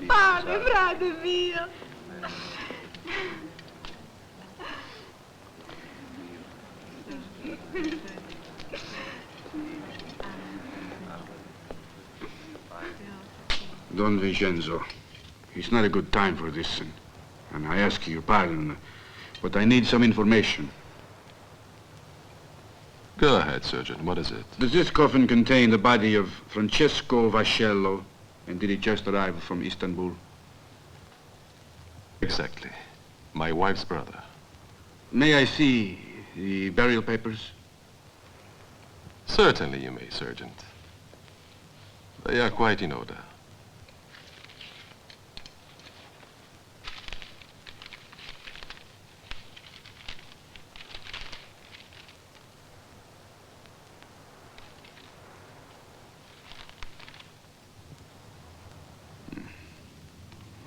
Pane, frate mio! Don Vincenzo, it's not a good time for this, and I ask your pardon, but I need some information. Go ahead, Surgeon. What is it? Does this coffin contain the body of Francesco Vashello, and did he just arrive from Istanbul? Exactly. My wife's brother. May I see the burial papers? Certainly you may, Sergeant. They are quite in order.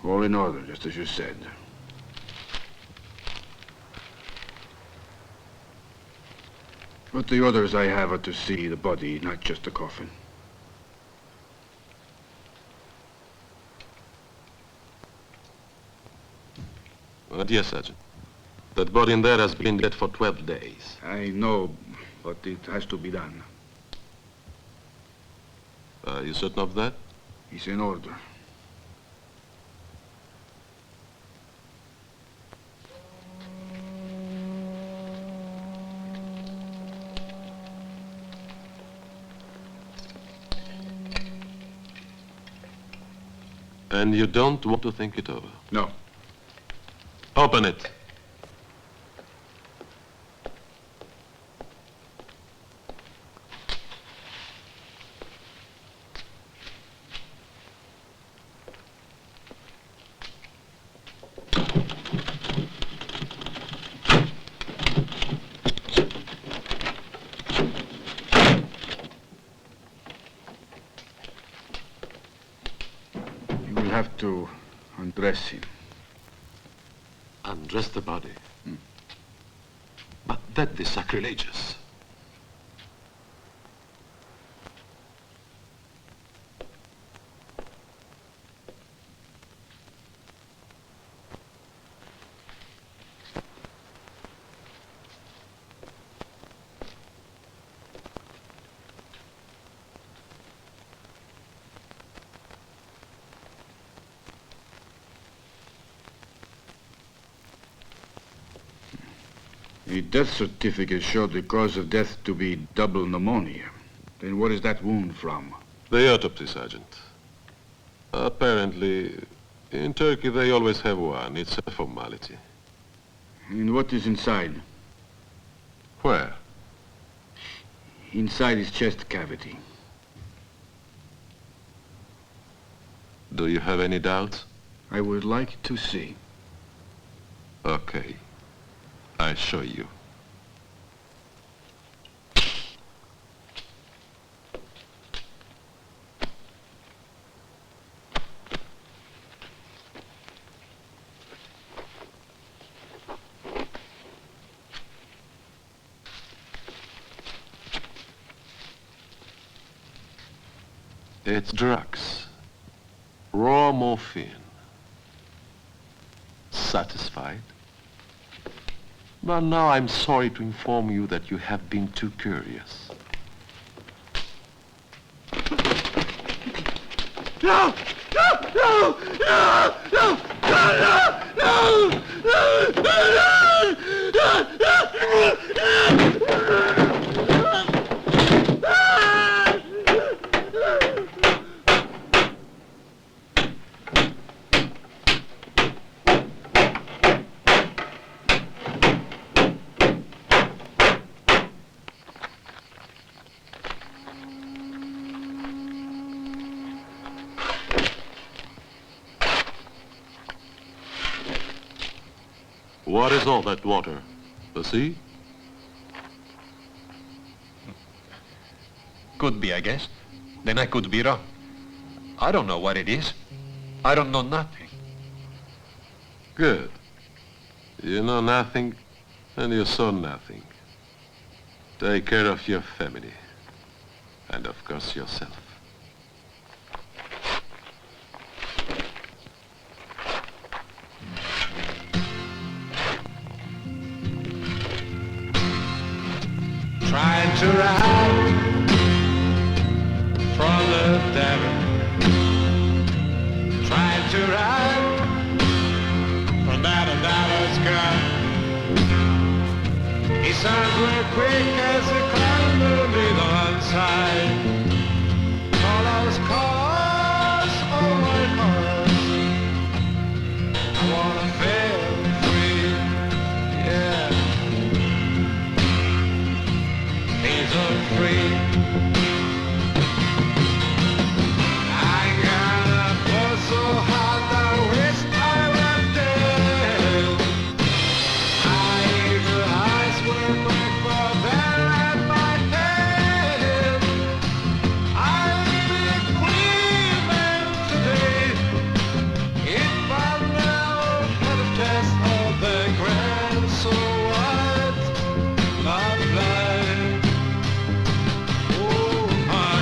All in order, just as you said. But the orders I have are to see the body, not just the coffin. Dear Sergeant, that body in there has been dead for 12 days. I know, but it has to be done. Are you certain of that? It's in order. And you don't want to think it over? No. Open it. Have to undress him. Undress the body? But that is sacrilegious. The death certificate showed the cause of death to be double pneumonia. Then what is that wound from? The autopsy, Sergeant. Apparently, in Turkey they always have one. It's a formality. And what is inside? Where? Inside his chest cavity. Do you have any doubts? I would like to see. Okay. I'll show you. It's drugs. Raw morphine. Satisfied? But now I'm sorry to inform you that you have been too curious. No! No! No! No! No! No! No! What is all that water? The sea? Could be, I guess. Then I could be wrong. I don't know what it is. I don't know nothing. Good. You know nothing, and you saw nothing. Take care of your family. And of course yourself. Trying to ride from the devil. Trying to ride from that dollar's gun. He sounds real quick as he climbed the middle side. All those cars, oh my cars. I wanna feel free, yeah. These are free. I gotta pull so hard I wish I were dead. Evil eyes will break for there at my head. I'll be Cleveland today if I never had a taste of the grand so white of life. Oh my,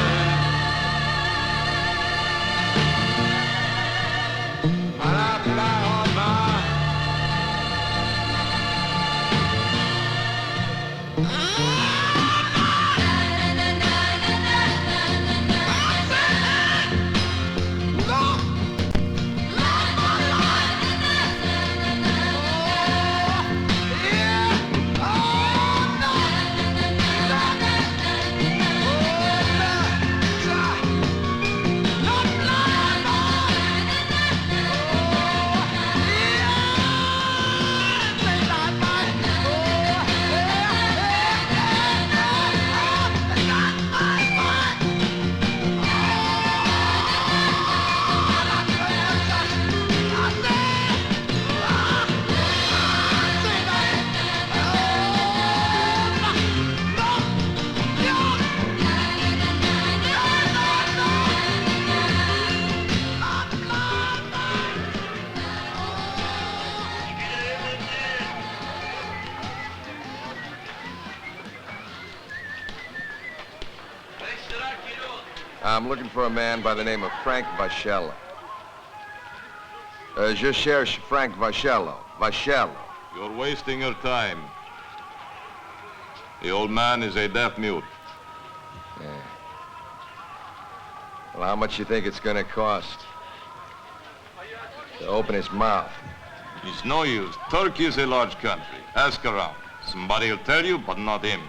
I'm looking for a man by the name of Frank Vashello. Je cherche Frank Vashello. Vashello. You're wasting your time. The old man is a deaf mute. Yeah. Well, how much you think it's gonna cost to open his mouth? It's no use. Turkey is a large country. Ask around. Somebody will tell you, but not him.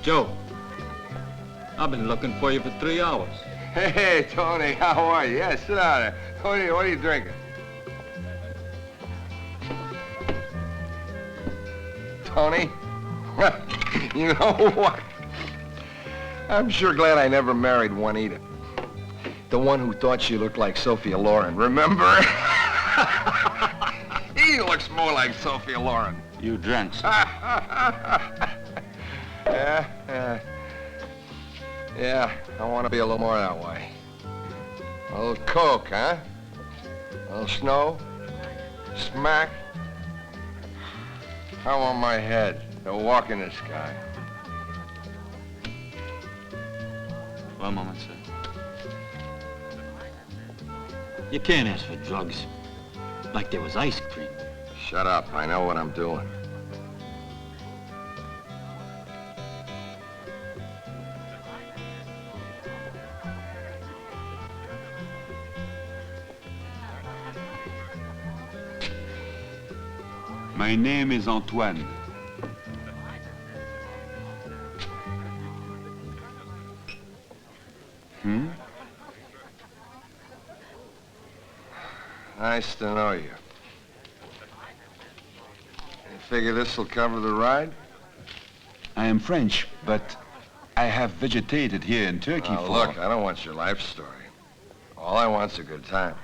Joe, I've been looking for you for 3 hours. Hey, Tony, how are you? Yeah, sit down there. Tony, what are you drinking? Tony? You know what? I'm sure glad I never married Juanita. The one who thought she looked like Sophia Loren, remember? He looks more like Sophia Loren. You drank some. Yeah, I want to be a little more that way. A little coke, huh? A little snow, smack. I want my head to walk in the sky. One moment, sir. You can't ask for drugs like there was ice cream. Shut up, I know what I'm doing. My name is Antoine. Nice to know you. You figure this'll cover the ride? I am French, but I have vegetated here in Turkey for... Look, I don't want your life story. All I want's a good time.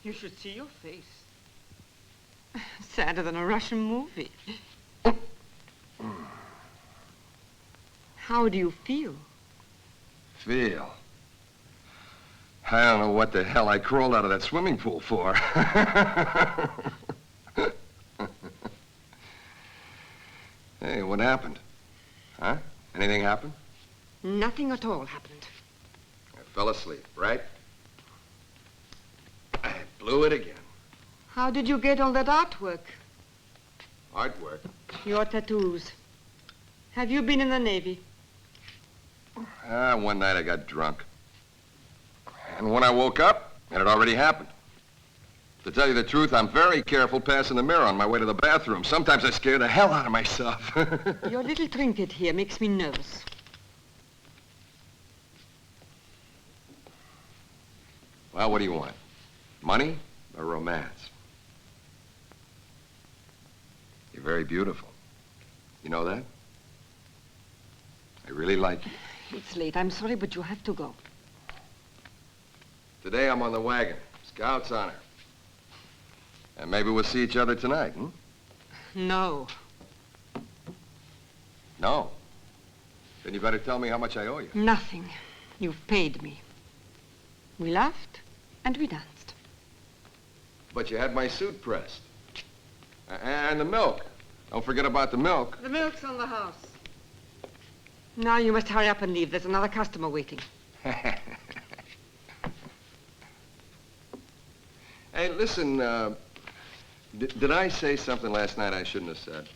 You should see your face. Sadder than a Russian movie. How do you feel? Feel? I don't know what the hell I crawled out of that swimming pool for. Hey, what happened? Huh? Anything happened? Nothing at all happened. I fell asleep, right? I blew it again. How did you get all that artwork? Artwork? Your tattoos. Have you been in the Navy? One night I got drunk. And when I woke up, it had already happened. To tell you the truth, I'm very careful passing the mirror on my way to the bathroom. Sometimes I scare the hell out of myself. Your little trinket here makes me nervous. Well, what do you want? Money or romance? You're very beautiful. You know that? I really like you. It's late. I'm sorry, but you have to go. Today I'm on the wagon. Scout's honor. And maybe we'll see each other tonight, hmm? No. No? Then you better tell me how much I owe you. Nothing. You've paid me. We laughed and we danced. But you had my suit pressed. And the milk. Don't forget about the milk. The milk's on the house. Now you must hurry up and leave. There's another customer waiting. Hey, listen, did I say something last night I shouldn't have said?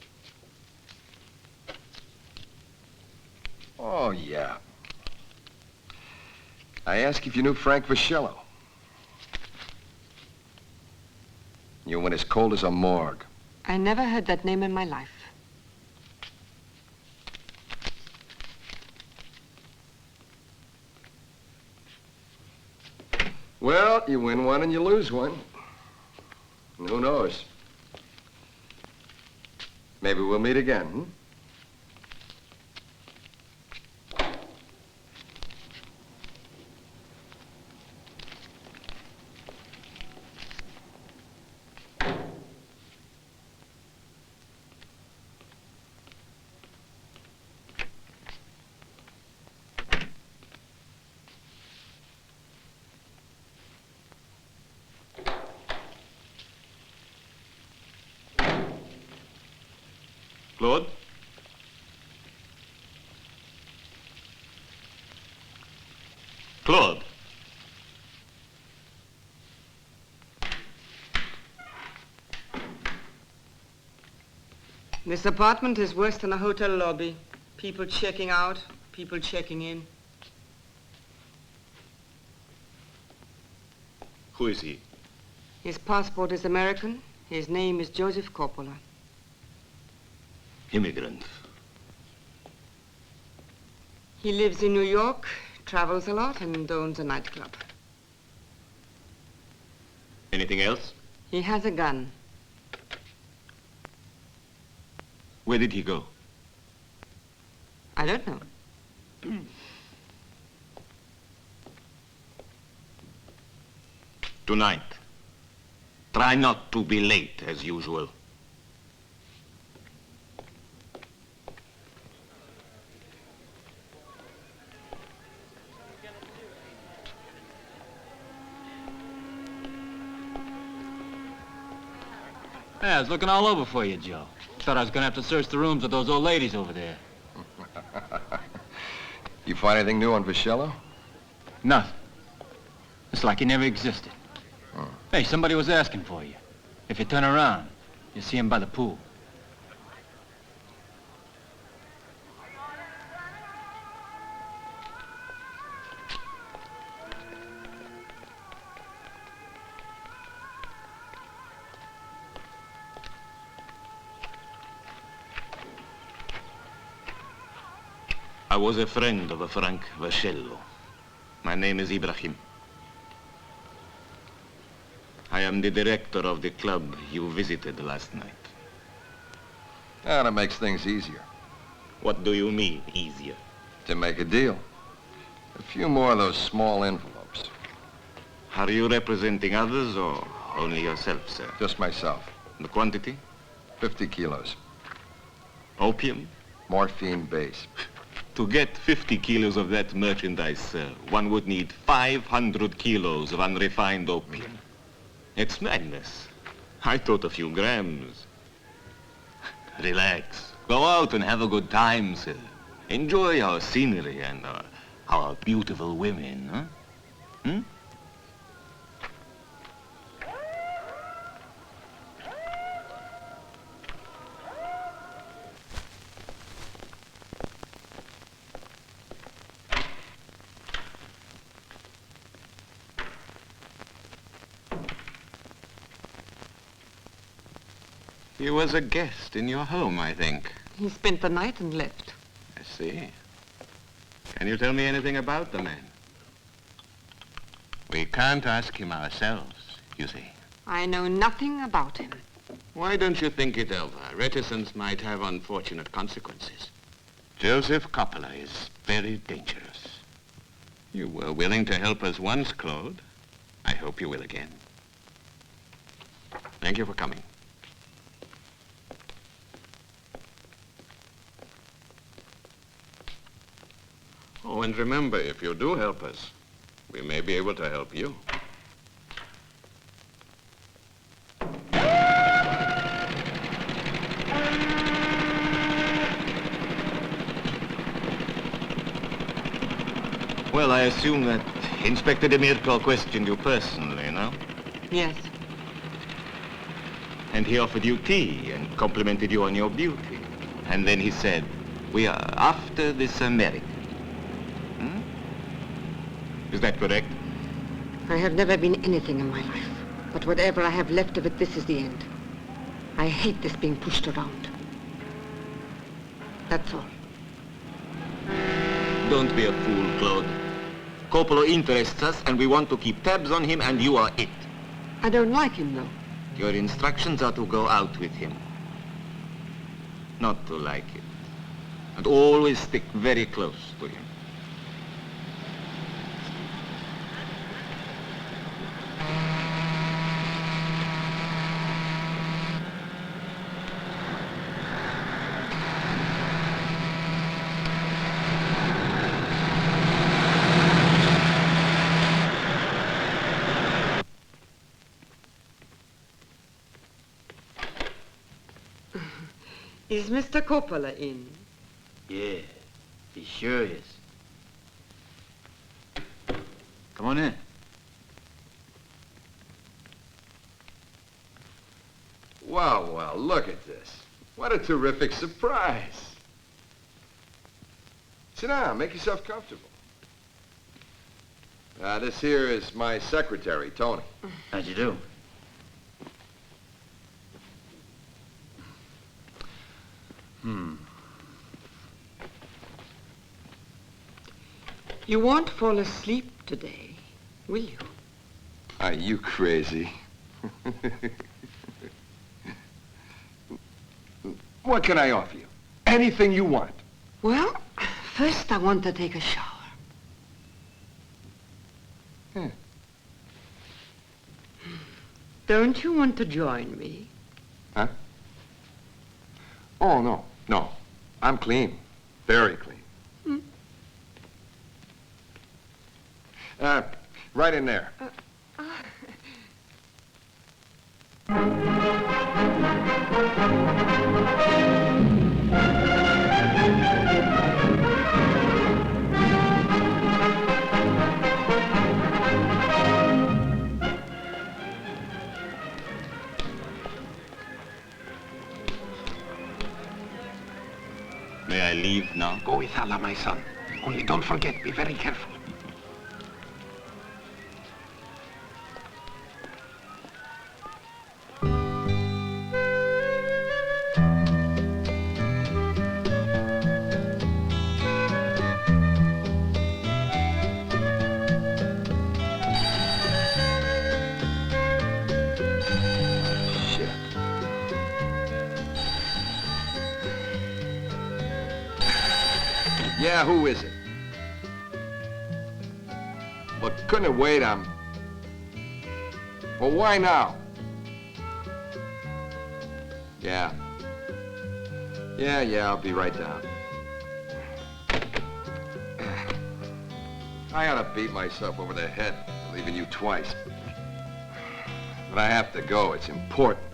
Oh, yeah. I asked if you knew Frank Vashello. You went as cold as a morgue. I never heard that name in my life. Well, you win one and you lose one. And who knows? Maybe we'll meet again, hmm? Claude? Claude? This apartment is worse than a hotel lobby. People checking out, people checking in. Who is he? His passport is American. His name is Joseph Coppola. Immigrant. He lives in New York, travels a lot, and owns a nightclub. Anything else? He has a gun. Where did he go? I don't know. Tonight. Try not to be late, as usual. Yeah, I was looking all over for you, Joe. Thought I was gonna have to search the rooms of those old ladies over there. You find anything new on Vashello? Nothing. It's like he never existed. Oh. Hey, somebody was asking for you. If you turn around, you see him by the pool. I was a friend of a Frank Vashello. My name is Ibrahim. I am the director of the club you visited last night. Ah, that makes things easier. What do you mean, easier? To make a deal. A few more of those small envelopes. Are you representing others or only yourself, sir? Just myself. The quantity? 50 kilos. Opium? Morphine base. To get 50 kilos of that merchandise, sir, one would need 500 kilos of unrefined opium. It's madness. I thought a few grams. Relax. Go out and have a good time, sir. Enjoy our scenery and our beautiful women, huh? Hmm? He was a guest in your home, I think. He spent the night and left. I see. Can you tell me anything about the man? We can't ask him ourselves, you see. I know nothing about him. Why don't you think it over? Reticence might have unfortunate consequences. Joseph Coppola is very dangerous. You were willing to help us once, Claude. I hope you will again. Thank you for coming. Oh, and remember, if you do help us, we may be able to help you. Well, I assume that Inspector Demirko questioned you personally, no? Yes. And he offered you tea and complimented you on your beauty. And then he said, we are after this American. Hmm? Is that correct? I have never been anything in my life. But whatever I have left of it, this is the end. I hate this being pushed around. That's all. Don't be a fool, Claude. Coppola interests us, and we want to keep tabs on him, and you are it. I don't like him, though. Your instructions are to go out with him. Not to like it. And always stick very close to him. Is Mr. Coppola in? Yeah, he sure is. Come on in. Well, well, look at this. What a terrific surprise. Sit down, make yourself comfortable. This here is my secretary, Tony. How'd you do? You won't fall asleep today, will you? Are you crazy? What can I offer you? Anything you want. Well, first I want to take a shower. Don't you want to join me? Huh? Oh, no, no. I'm clean. Very clean. Right in there. May I leave now? Go with Allah, my son. Only don't forget, be very careful. Yeah, who is it? Look, couldn't it wait? Well, why now? Yeah. Yeah, I'll be right down. I ought to beat myself over the head for leaving you twice. But I have to go. It's important.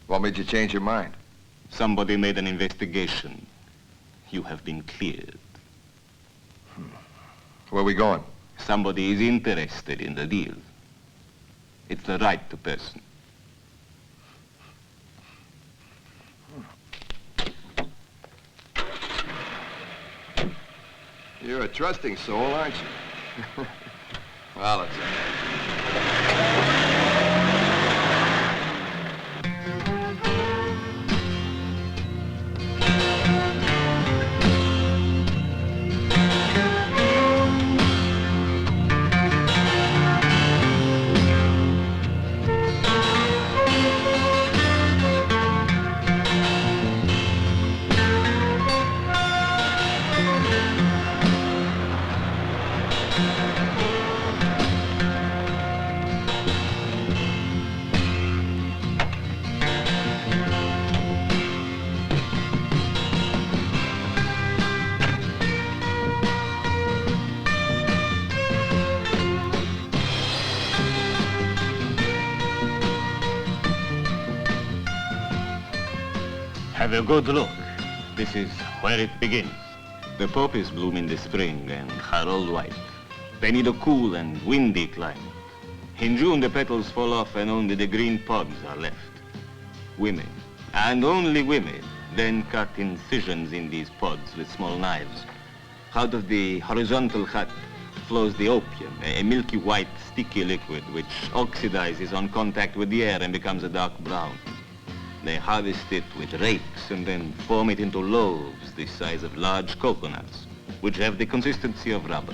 What made you change your mind? Somebody made an investigation. You have been cleared. Where are we going? Somebody is interested in the deal. It's the right person. You're a trusting soul, aren't you? Well, it's Have a good look. This is where it begins. The poppies bloom in the spring and are all white. They need a cool and windy climate. In June, the petals fall off and only the green pods are left. Women, and only women, then cut incisions in these pods with small knives. Out of the horizontal cut flows the opium, a milky white, sticky liquid which oxidizes on contact with the air and becomes a dark brown. They harvest it with rakes and then form it into loaves the size of large coconuts, which have the consistency of rubber.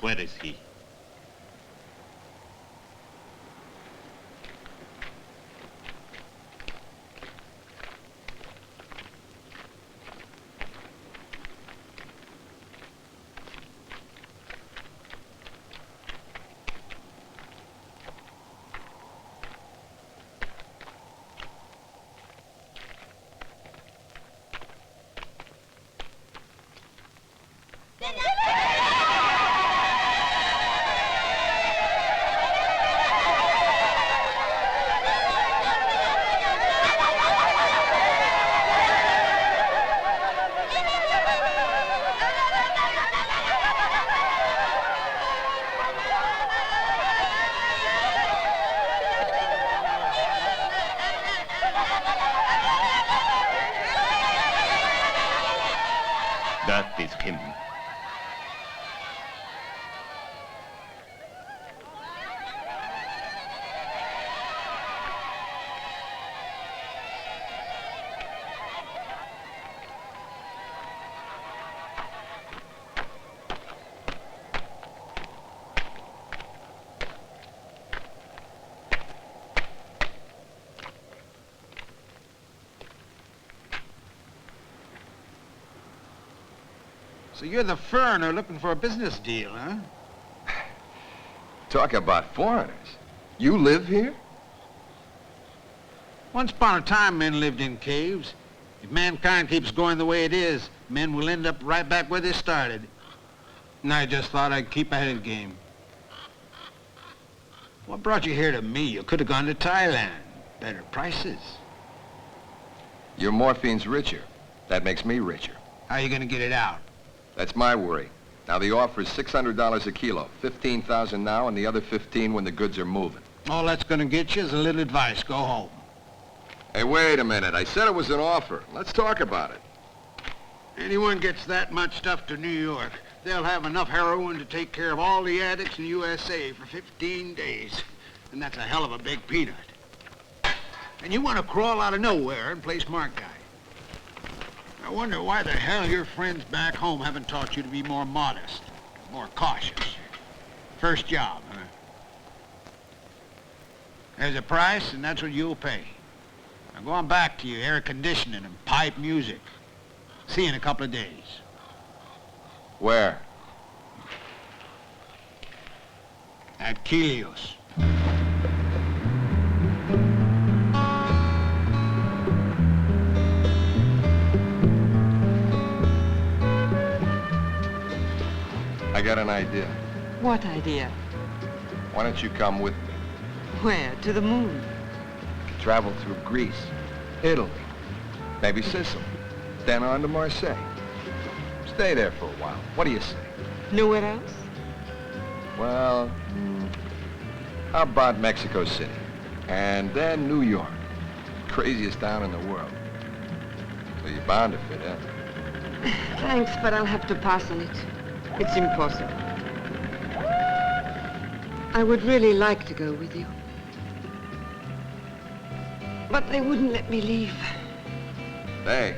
Where is he? That is him. So you're the foreigner looking for a business deal, huh? Talk about foreigners. You live here? Once upon a time, men lived in caves. If mankind keeps going the way it is, men will end up right back where they started. And I just thought I'd keep ahead of the game. What brought you here to me? You could have gone to Thailand. Better prices. Your morphine's richer. That makes me richer. How are you going to get it out? That's my worry. Now, the offer is $600 a kilo. $15,000 now and the other 15 when the goods are moving. All that's going to get you is a little advice. Go home. Hey, wait a minute. I said it was an offer. Let's talk about it. Anyone gets that much stuff to New York, they'll have enough heroin to take care of all the addicts in the USA for 15 days. And that's a hell of a big peanut. And you want to crawl out of nowhere and play smart guy. I wonder why the hell your friends back home haven't taught you to be more modest, more cautious. First job, huh? There's a price, and that's what you'll pay. Now go on back to your air conditioning and pipe music. See you in a couple of days. Where? At Kilios. I got an idea. What idea? Why don't you come with me? Where? To the moon? Travel through Greece, Italy, maybe Sicily, then on to Marseille. Stay there for a while. What do you say? Nowhere else? Well, how about Mexico City? And then New York. Craziest town in the world. So you're bound to fit in. Thanks, but I'll have to pass on it. It's impossible. I would really like to go with you. But they wouldn't let me leave. They?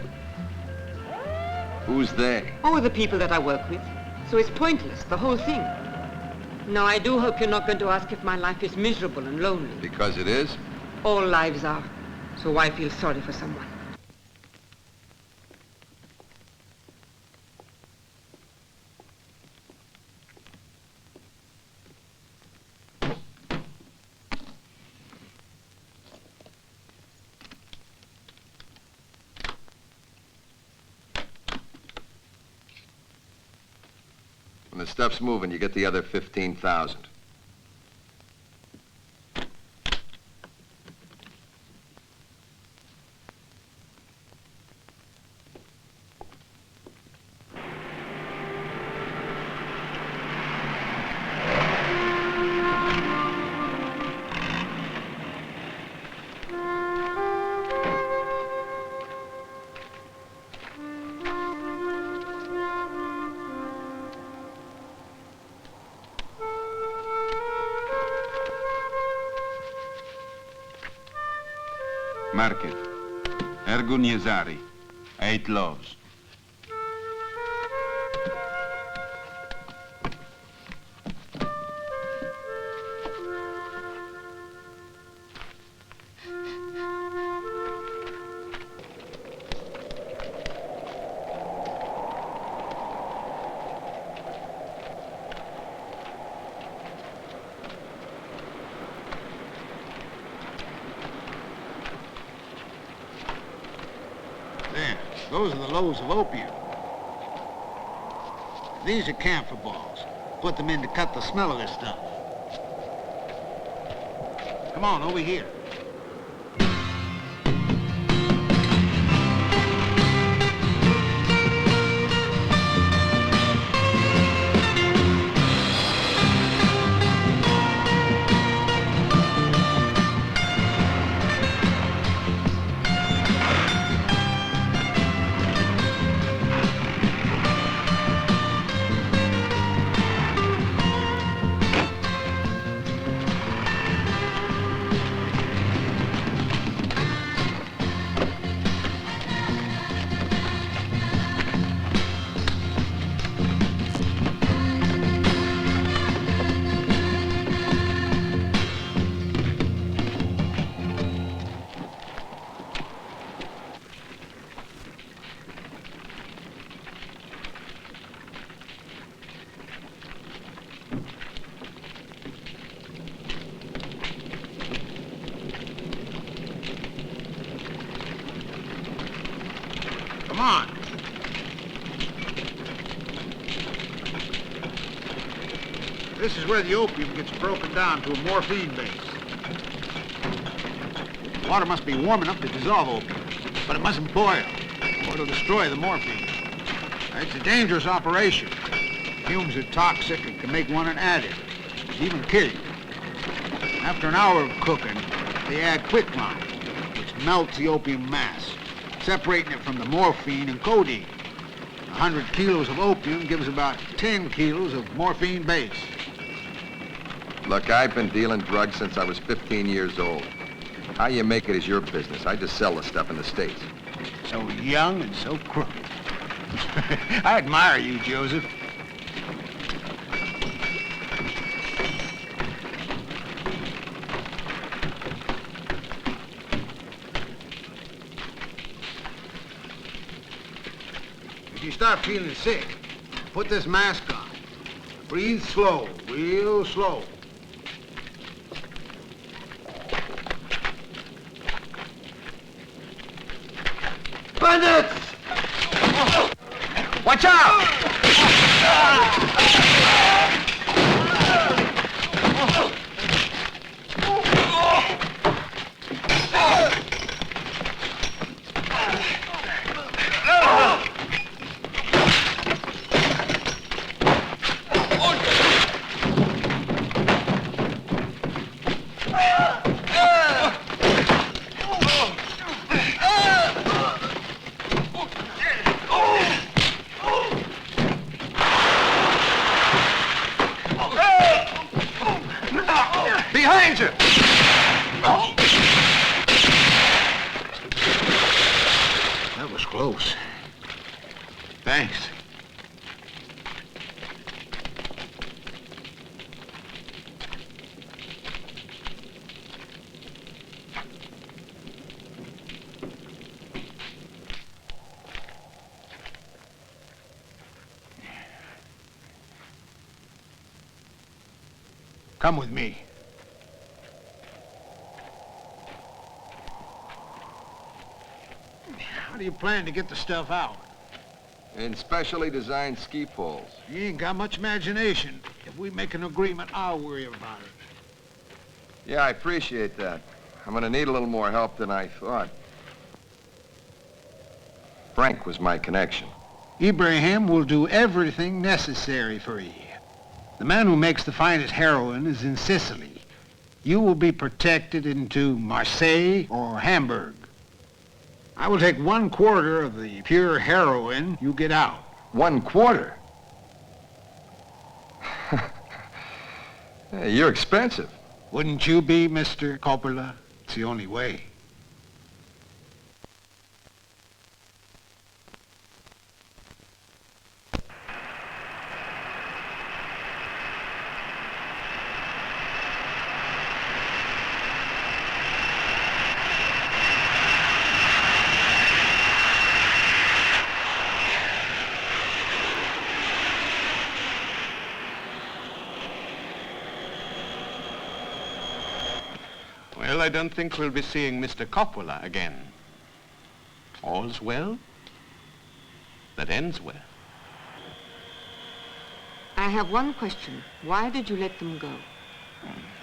Who's they? Oh, the people that I work with. So it's pointless, the whole thing. Now, I do hope you're not going to ask if my life is miserable and lonely. Because it is? All lives are. So why feel sorry for someone? When the stuff's moving, you get the other 15,000. Market. Ergun Yazari. 8 loaves. Those are the loaves of opium. These are camphor balls. Put them in to cut the smell of this stuff. Come on, over here. Come on. This is where the opium gets broken down to a morphine base. Water must be warm enough to dissolve opium, but it mustn't boil, or it'll destroy the morphine. It's a dangerous operation. Fumes are toxic and can make one an addict, even kill you. After an hour of cooking, they add quicklime, which melts the opium mass, separating it from the morphine and codeine. 100 kilos of opium gives about 10 kilos of morphine base. Look, I've been dealing drugs since I was 15 years old. How you make it is your business. I just sell the stuff in the States. So young and so crooked. I admire you, Joseph. If you start feeling sick, put this mask on. Breathe slow, real slow. Bandits! Watch out! Behind you! That That was close. Thanks. Come with me. How do you plan to get the stuff out? In specially designed ski poles. You ain't got much imagination. If we make an agreement, I'll worry about it. Yeah, I appreciate that. I'm gonna need a little more help than I thought. Frank was my connection. Ibrahim will do everything necessary for you. The man who makes the finest heroin is in Sicily. You will be protected into Marseilles or Hamburg. I will take 1/4 of the pure heroin you get out. 1/4? Hey, you're expensive. Wouldn't you be, Mr. Coppola? It's the only way. Well, I don't think we'll be seeing Mr. Coppola again. All's well that ends well. I have one question. Why did you let them go?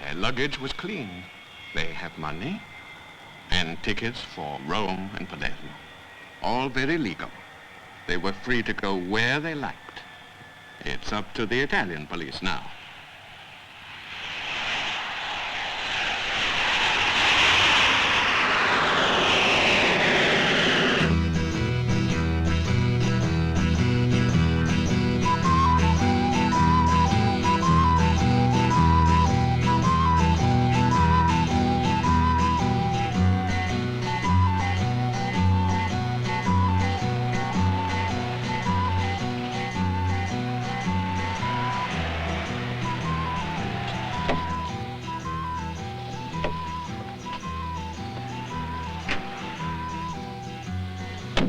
Their luggage was clean. They have money and tickets for Rome and Palermo. All very legal. They were free to go where they liked. It's up to the Italian police now.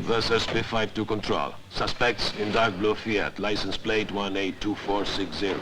This SP5 to control. Suspects in dark blue Fiat, license plate 182460.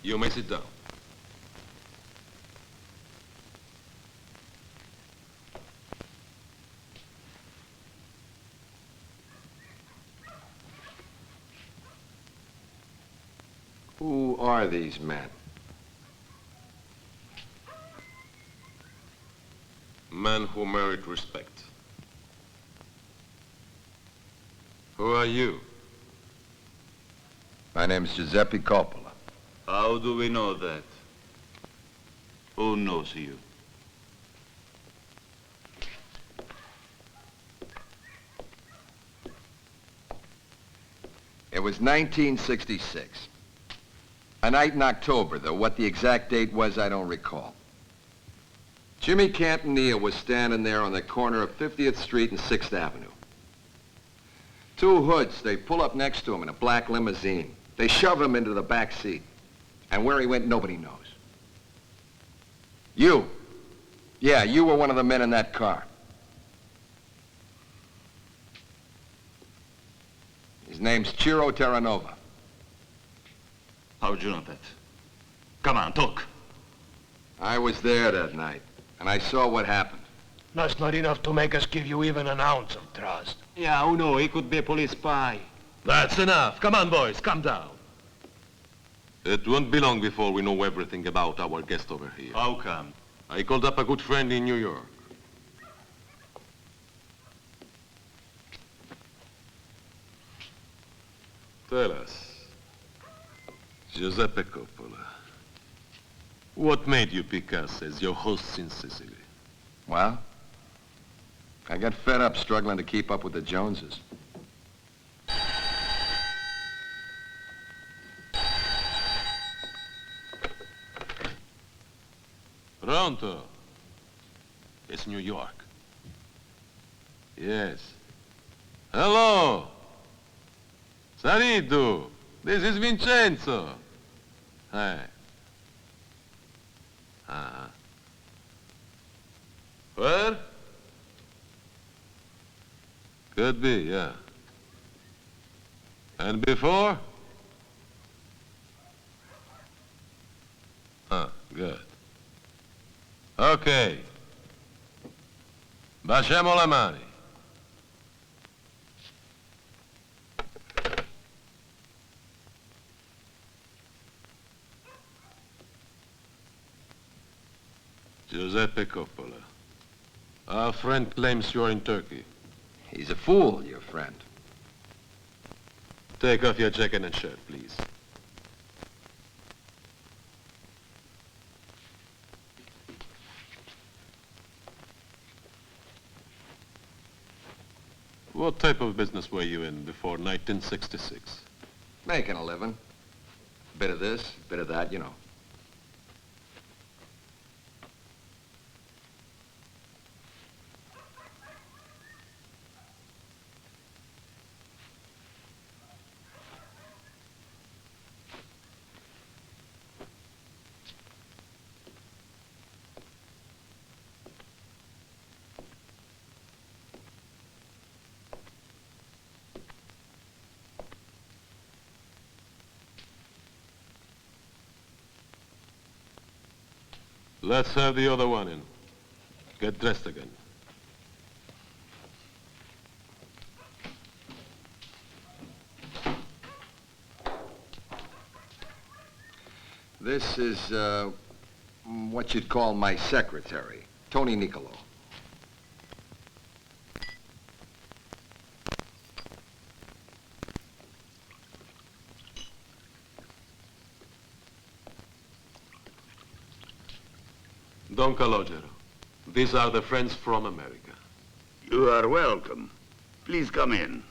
You may sit down. Who are these men? Men who merit respect. Who are you? My name's Giuseppe Coppola. How do we know that? Who knows you? It was 1966. A night in October, though what the exact date was, I don't recall. Jimmy Cantonilla was standing there on the corner of 50th Street and 6th Avenue. Two hoods, they pull up next to him in a black limousine. They shove him into the back seat. And where he went, nobody knows. You. Yeah, you were one of the men in that car. His name's Ciro Terranova. How'd you know that? Come on, talk. I was there that night, and I saw what happened. That's not enough to make us give you even an ounce of trust. Yeah, who knows? He could be a police spy. That's enough. Come on, boys, calm down. It won't be long before we know everything about our guest over here. How come? I called up a good friend in New York. Tell us, Giuseppe Coppola, what made you pick us as your hosts in Sicily? Well, I got fed up struggling to keep up with the Joneses. Pronto? It's New York. Yes. Hello. Saridu. This is Vincenzo. Hi. Uh-huh. Where? Could be, yeah. And before? Good. Okay. Baciamo le mani. Giuseppe Coppola. Our friend claims you're in Turkey. He's a fool, your friend. Take off your jacket and shirt, please. What type of business were you in before 1966? Making a living. Bit of this, bit of that, you know. Let's have the other one in. Get dressed again. This is, what you'd call my secretary, Tony Niccolo. Don Calogero. These are the friends from America. You are welcome. Please come in.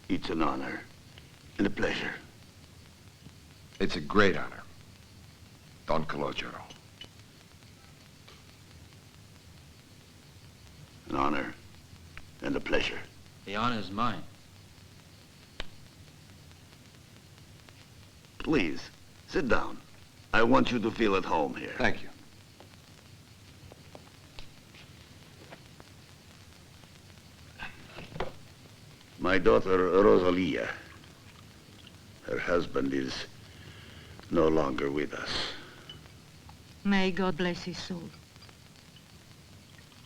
It's an honor and a pleasure. It's a great honor, Don Calogero. An honor and a pleasure. The honor's mine. Please, sit down. I want you to feel at home here. Thank you. My daughter, Rosalia. Her husband is no longer with us. May God bless his soul.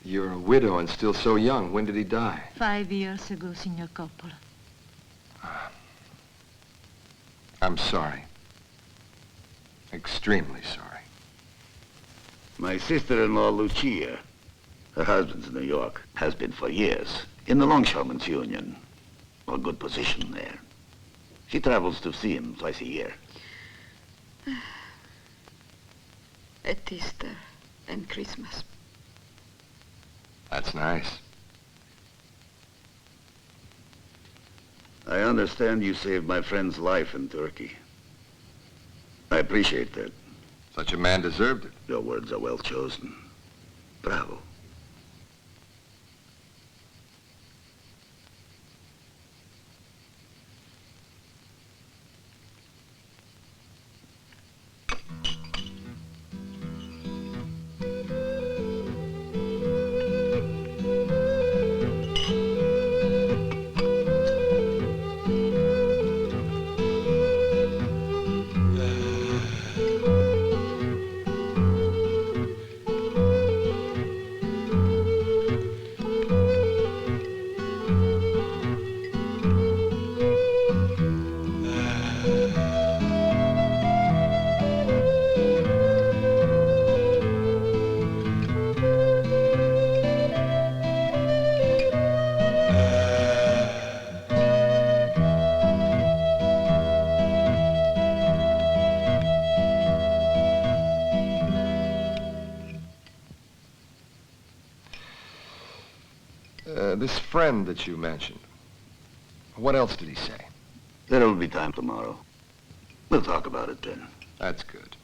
You're a widow and still so young. When did he die? 5 years ago, Signor Coppola. I'm sorry. Extremely sorry. My sister-in-law, Lucia, her husband's in New York, has been for years, in the Longshoremen's Union. A good position there. She travels to see him twice a year. At Easter and Christmas. That's nice. I understand you saved my friend's life in Turkey. I appreciate that. Such a man deserved it. Your words are well chosen. Bravo. This friend that you mentioned, what else did he say? There will be time tomorrow. We'll talk about it then. That's good.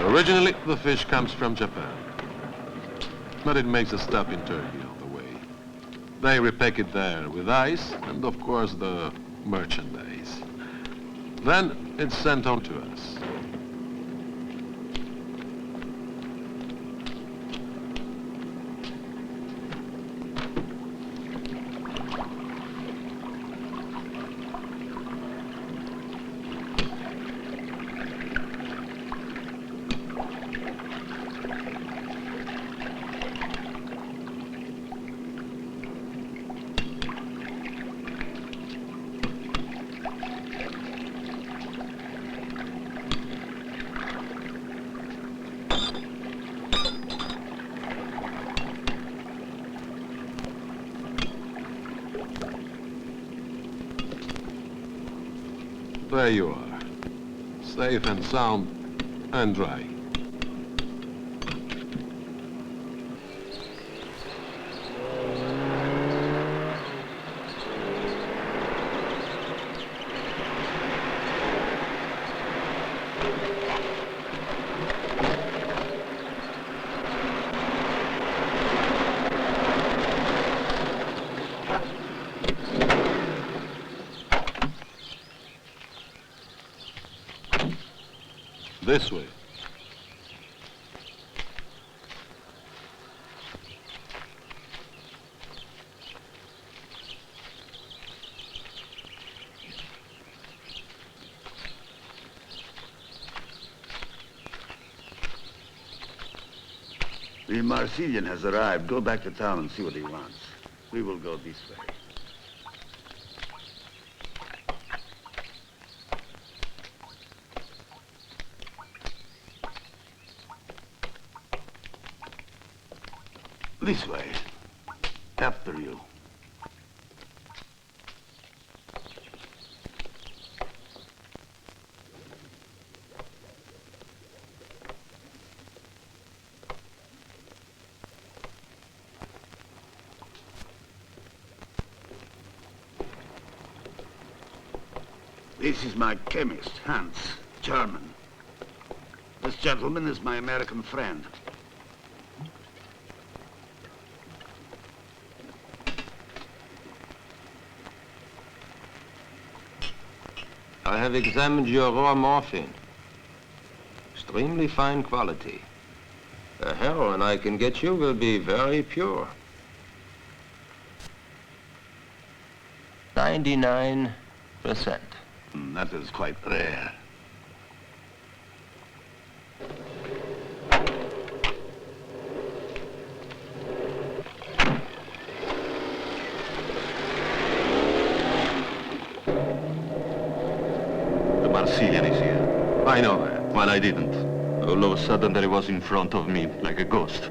Originally, the fish comes from Japan, but it makes a stop in Turkey on the way. They repack it there with ice and, of course, the merchandise. Then it's sent on to us. There you are, safe and sound and dry. This way. The Marseillan has arrived. Go back to town and see what he wants. We will go this way. This way. After you. This is my chemist, Hans, German. This gentleman is my American friend. I have examined your raw morphine. Extremely fine quality. The heroin I can get you will be very pure. 99%. That is quite rare. The Marseillain is here. I know her. Well, I didn't. All of a sudden, there he was in front of me, like a ghost.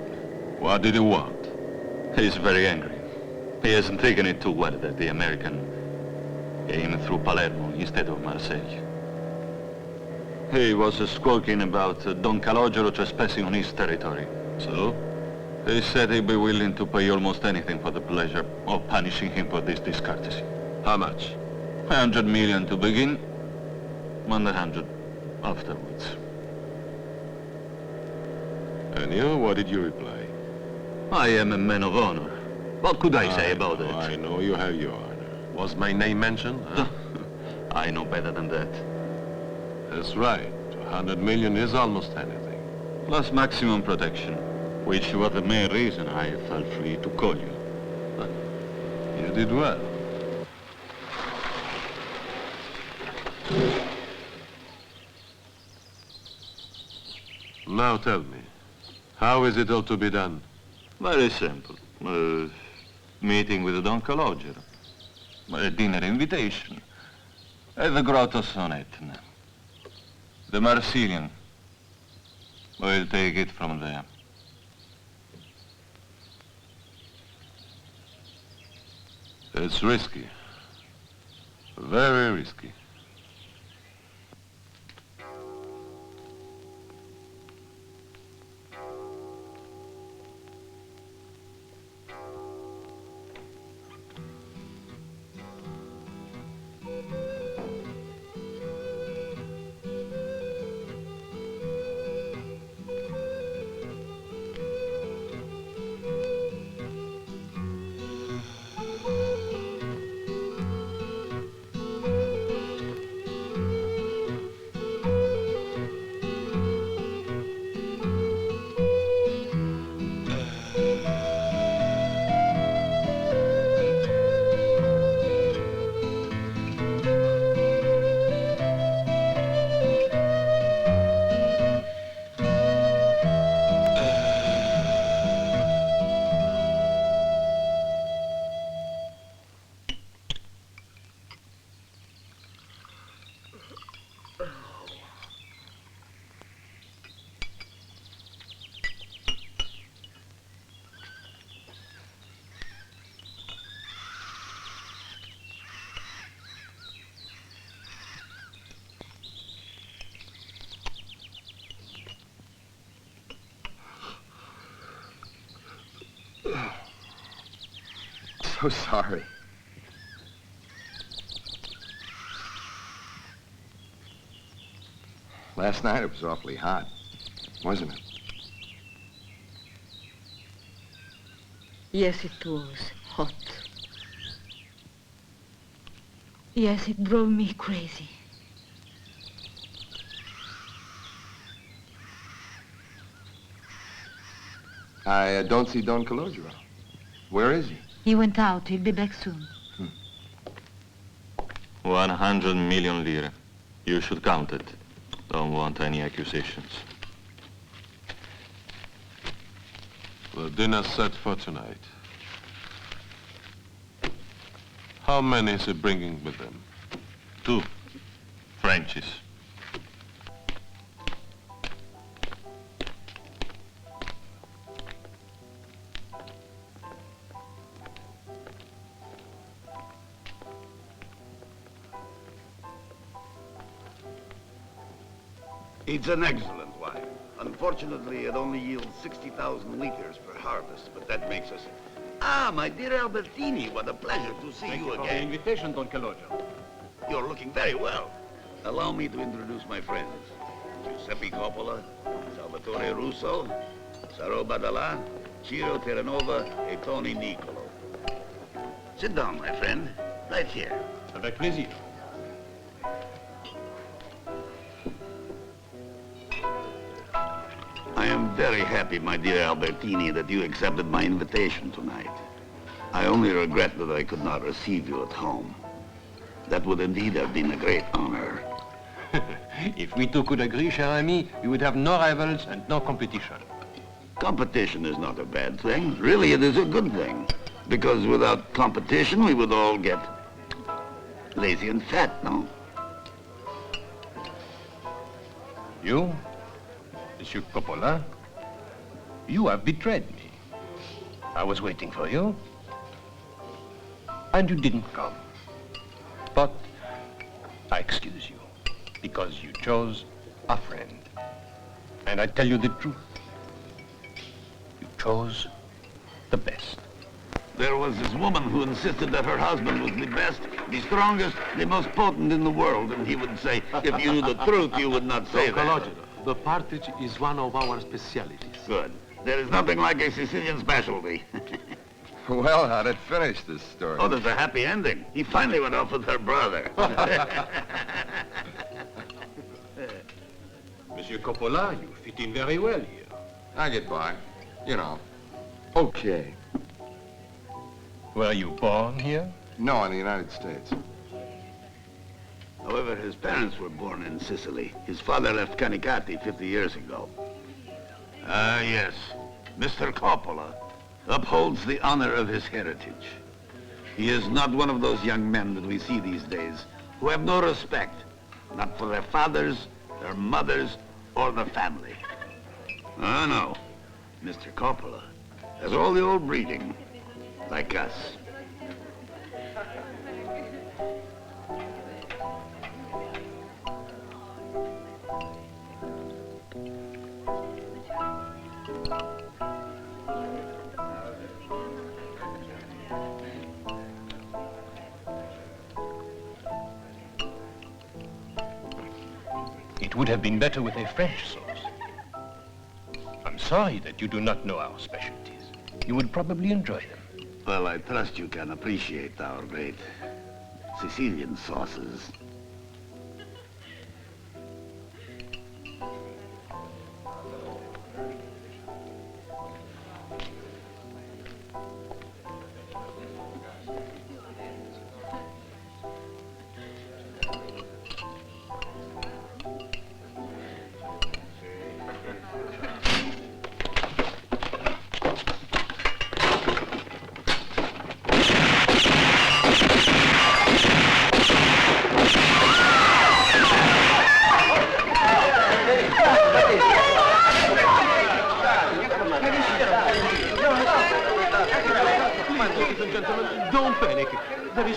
What did he want? He's very angry. He hasn't taken it too well that the American came through Palermo instead of Marseille. He was squawking about Don Calogero trespassing on his territory. So, he said he'd be willing to pay almost anything for the pleasure of punishing him for this discourtesy. How much? 100 million to begin, 100 afterwards. And you, what did you reply? I am a man of honor. What could I say about it? I know you have your honor. Was my name mentioned? Huh? I know better than that. That's right. 100 million is almost anything. Plus maximum protection, which was the main reason I felt free to call you. You did well. Now tell me, how is it all to be done? Very simple. Meeting with Don Calogero. A dinner invitation. At the Grottos on Etna. The Marseillan. We'll take it from there. It's risky. Very risky. So sorry. Last night it was awfully hot, wasn't it? Yes, it was hot. Yes, it drove me crazy. I don't see Don Calogero. Where is he? He went out. He'll be back soon. 100 million lire. You should count it. Don't want any accusations. The dinner's set for tonight. How many is he bringing with them? 2 Frenchies. It's an excellent wine. Unfortunately, it only yields 60,000 liters per harvest, but that makes us... Ah, my dear Albertini, what a pleasure to see you again. Thank you for the invitation, Don Calogero. You're looking very well. Allow me to introduce my friends. Giuseppe Coppola, Salvatore Russo, Saro Badala, Ciro Terranova, and Tony Nicolo. Sit down, my friend. Right here. Avec plaisir. I am very happy, my dear Albertini, that you accepted my invitation tonight. I only regret that I could not receive you at home. That would indeed have been a great honor. If we two could agree, cher ami, we would have no rivals and no competition. Competition is not a bad thing. Really, it is a good thing. Because without competition, we would all get lazy and fat, no? You, Monsieur Coppola, you have betrayed me. I was waiting for you, and you didn't come. But I excuse you, because you chose a friend. And I tell you the truth. You chose the best. There was this woman who insisted that her husband was the best, the strongest, the most potent in the world, and he would say, if you knew the truth, you would not say that. The partridge is one of our specialities. Good. There is nothing like a Sicilian specialty. Well, how'd it finish, this story? Oh, there's a happy ending. He finally went off with her brother. Monsieur Coppola, you fit in very well here. I get by. You know. Okay. Were you born here? No, in the United States. However, his parents were born in Sicily. His father left Canicati 50 years ago. Ah, yes. Mr. Coppola upholds the honor of his heritage. He is not one of those young men that we see these days who have no respect, not for their fathers, their mothers, or the family. Ah, no. Mr. Coppola has all the old breeding, like us. It would have been better with a French sauce. I'm sorry that you do not know our specialties. You would probably enjoy them. Well, I trust you can appreciate our great Sicilian sauces.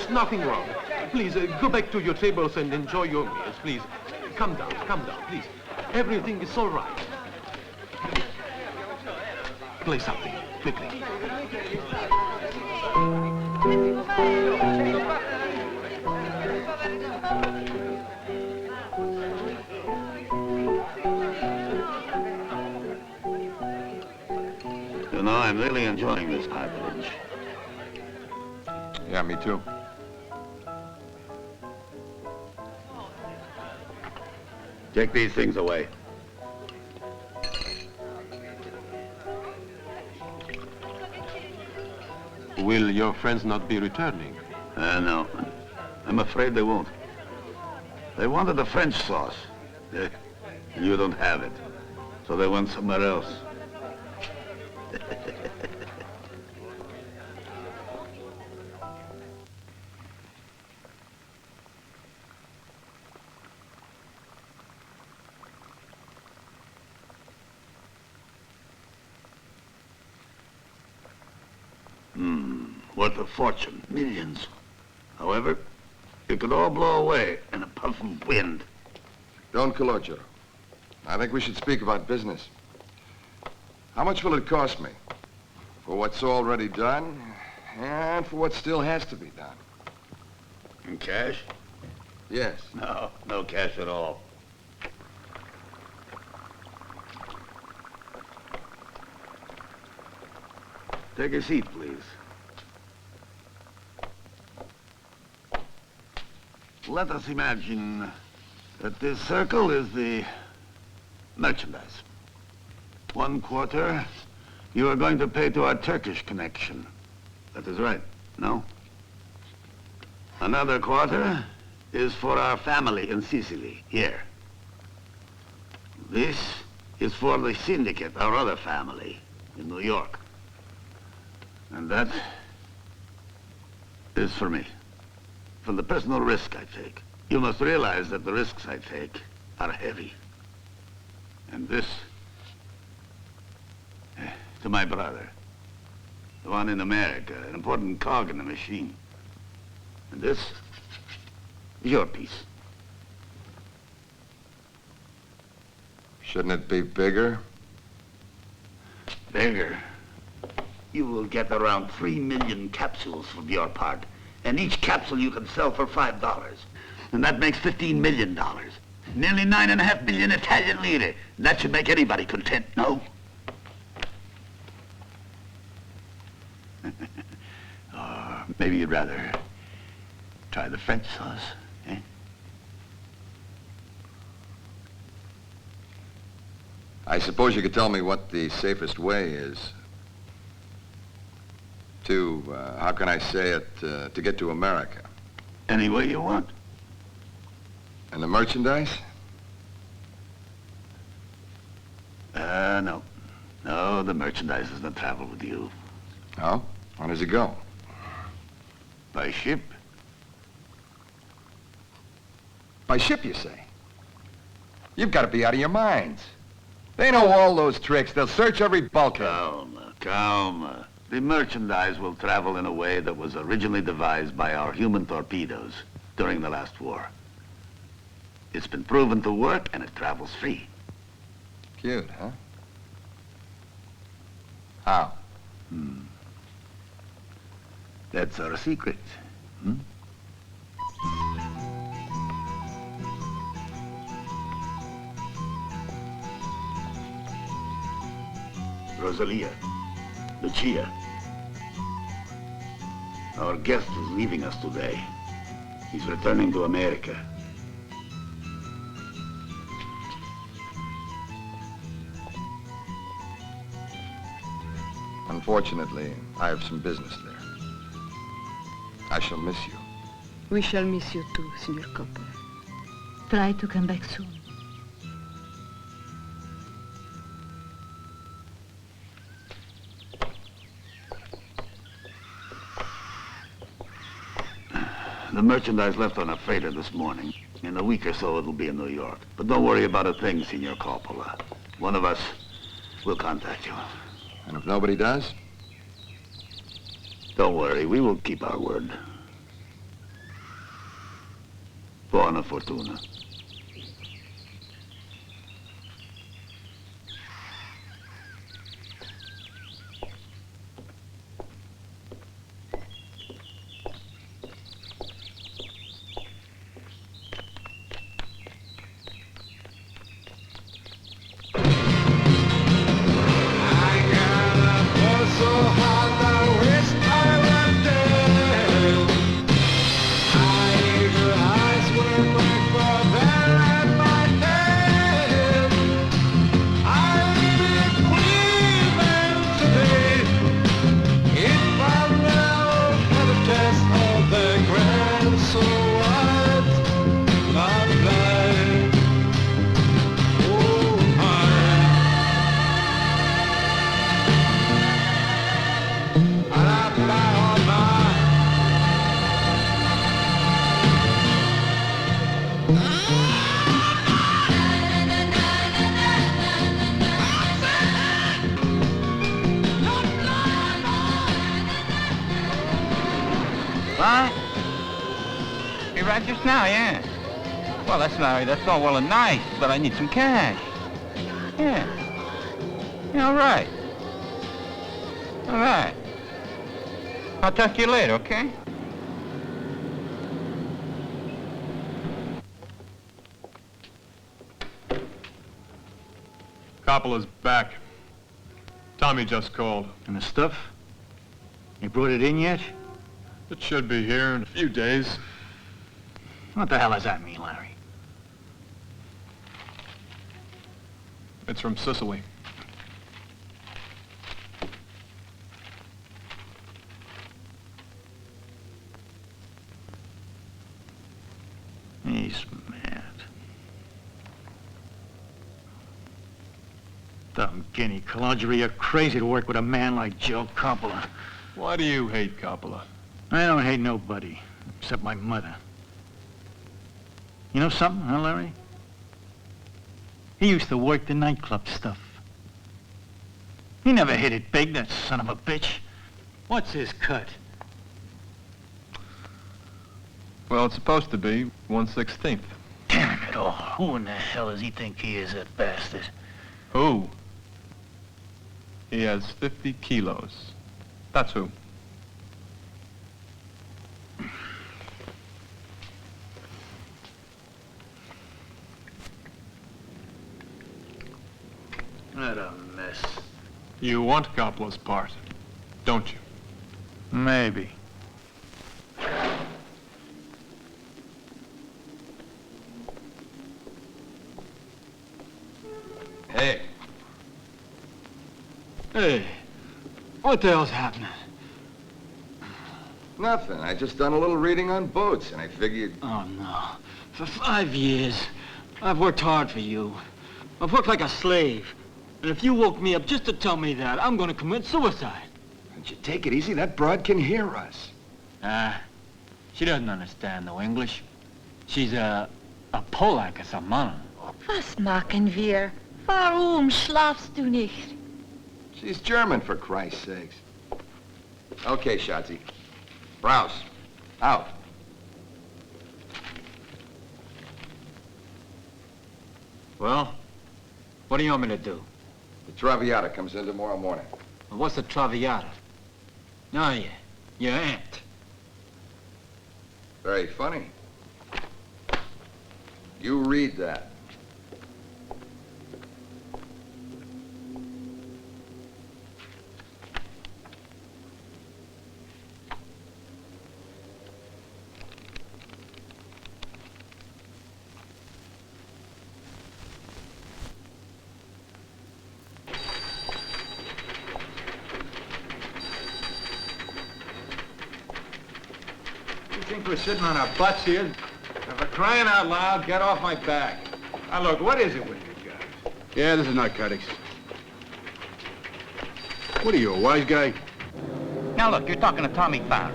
Nothing wrong. Please, go back to your tables and enjoy your meals, please. Come down, please. Everything is all right. Play something, quickly. You know, I'm really enjoying this privilege. Yeah, me too. Take these things away. Will your friends not be returning? No. I'm afraid they won't. They wanted the French sauce. You don't have it. So they went somewhere else. Worth a fortune, millions. However, it could all blow away in a puff of wind. Don Cologero, I think we should speak about business. How much will it cost me? For what's already done, and for what still has to be done. In cash? Yes. No, no cash at all. Take a seat, please. Let us imagine that this circle is the merchandise. 1/4, you are going to pay to our Turkish connection. That is right, no? Another 1/4 is for our family in Sicily, here. This is for the syndicate, our other family, in New York. And that is for me. For the personal risk I take. You must realize that the risks I take are heavy. And this, to my brother, the one in America, an important cog in the machine. And this is your piece. Shouldn't it be bigger? Bigger? You will get around 3 million capsules from your part. And each capsule you can sell for $5. And that makes $15 million. Nearly 9.5 million Italian lire. That should make anybody content, no? Or maybe you'd rather try the French sauce, eh? I suppose you could tell me what the safest way is to, how can I say it, to get to America. Any way you want. And the merchandise? No. No, the merchandise does not travel with you. Oh? How does it go? By ship. By ship, you say? You've got to be out of your minds. They know all those tricks. They'll search every bulkhead. Calma. The merchandise will travel in a way that was originally devised by our human torpedoes during the last war. It's been proven to work, and it travels free. Cute, huh? How? That's our secret. Rosalia, Lucia. Our guest is leaving us today. He's returning to America. Unfortunately, I have some business there. I shall miss you. We shall miss you too, Signor Coppola. Try to come back soon. The merchandise left on a freighter this morning. In a week or so, it'll be in New York. But don't worry about a thing, Signor Coppola. One of us will contact you. And if nobody does? Don't worry, we will keep our word. Buona fortuna. What? You right just now, yeah. Well, that's all well and nice, but I need some cash. Yeah. Yeah, all right. All right. I'll talk to you later, okay? Coppola's back. Tommy just called. And the stuff? You brought it in yet? It should be here in a few days. What the hell does that mean, Larry? It's from Sicily. He's mad. Dumb guinea conjurer, you're crazy to work with a man like Joe Coppola. Why do you hate Coppola? I don't hate nobody, except my mother. You know something, huh, Larry? He used to work the nightclub stuff. He never hit it big, that son of a bitch. What's his cut? Well, it's supposed to be 1/16. Damn it all. Who in the hell does he think he is, that bastard? Who? He has 50 kilos. That's who. What a mess. You want Coppola's part, don't you? Maybe. Hey. Hey, what the hell's happening? Nothing. I just done a little reading on boats, and I figured... Oh, no. For 5 years, I've worked hard for you. I've worked like a slave. And if you woke me up just to tell me that, I'm gonna commit suicide. Don't you take it easy? That broad can hear us. She doesn't understand no English. She's a Polak or some man. Was machen wir? Warum schlafst du nicht? She's German, for Christ's sakes. Okay, Schatzi. Browse. Out. Well, what do you want me to do? The Traviata comes in tomorrow morning. What's the Traviata? Oh, yeah. Your aunt. Very funny. You read that. We're sitting on our butts here. Now, for crying out loud, get off my back. Now, look, what is it with you guys? Yeah, this is narcotics. What are you, a wise guy? Now, look, you're talking to Tommy Farrell.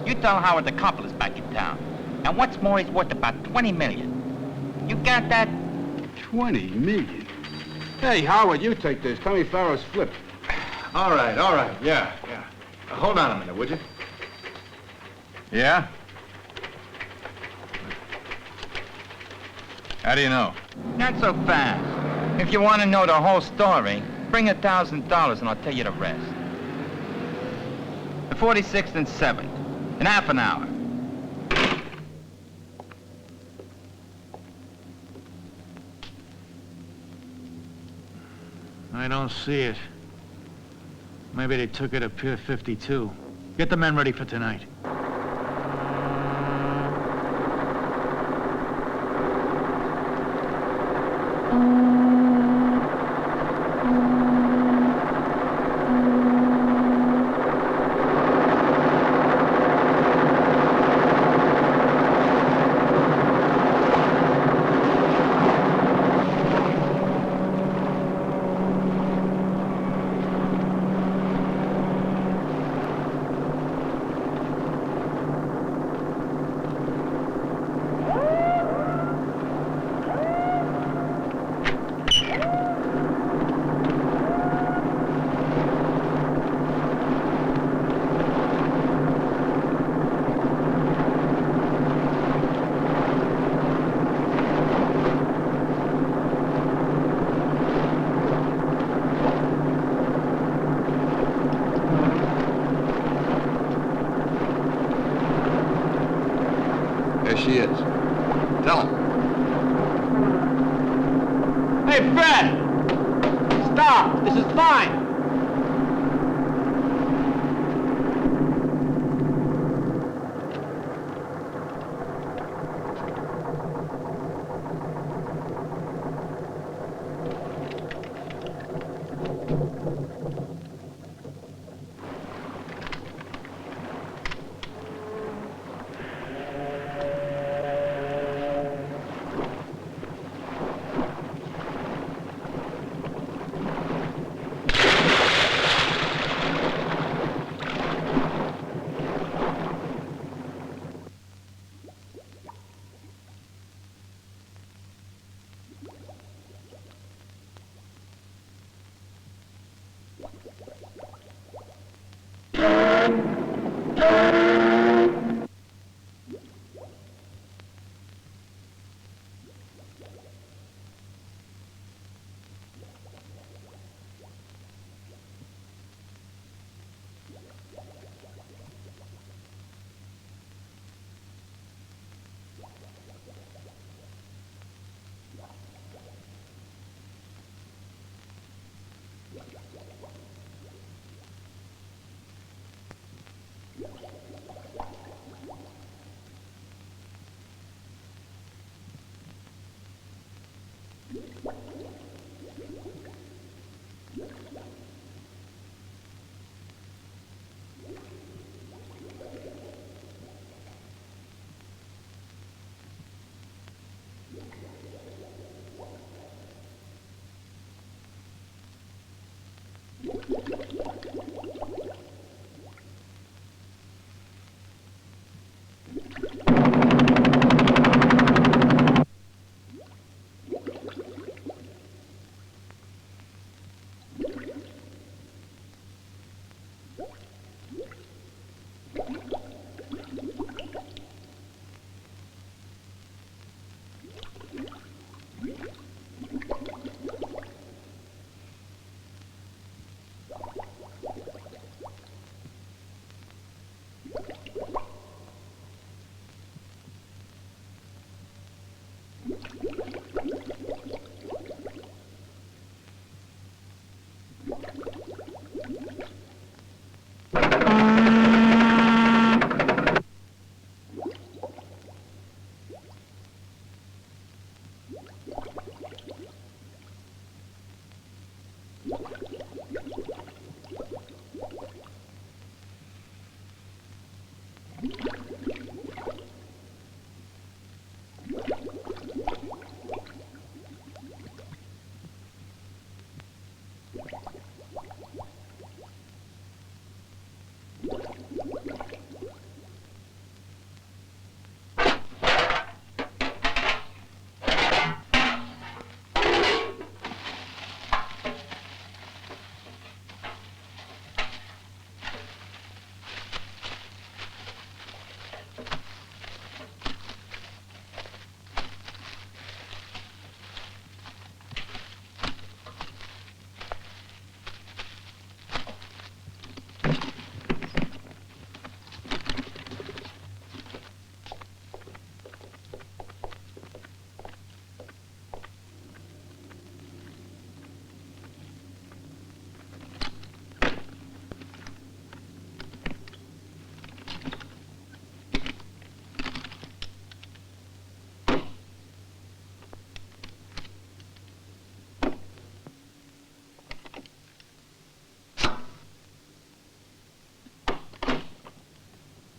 You tell Howard the Coppola's back in town. And what's more, he's worth about 20 million. You got that? 20 million? Hey, Howard, you take this. Tommy Farrow's flipped. All right, yeah. Hold on a minute, would you? Yeah? How do you know? Not so fast. If you want to know the whole story, bring $1,000 and I'll tell you the rest. The 46th and 7th, in half an hour. I don't see it. Maybe they took it to Pier 52. Get the men ready for tonight. She is. Tell him. Hey, Fred! Stop! This is fine!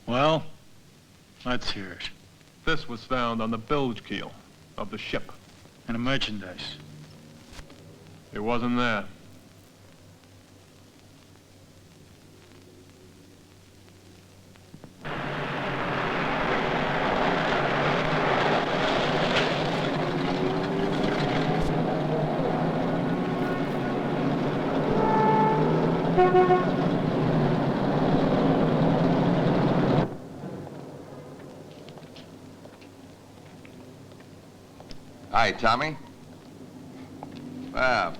Well, let's hear it. This was found on the bilge keel of the ship. And the merchandise. It wasn't that. Hi, Tommy. Wow.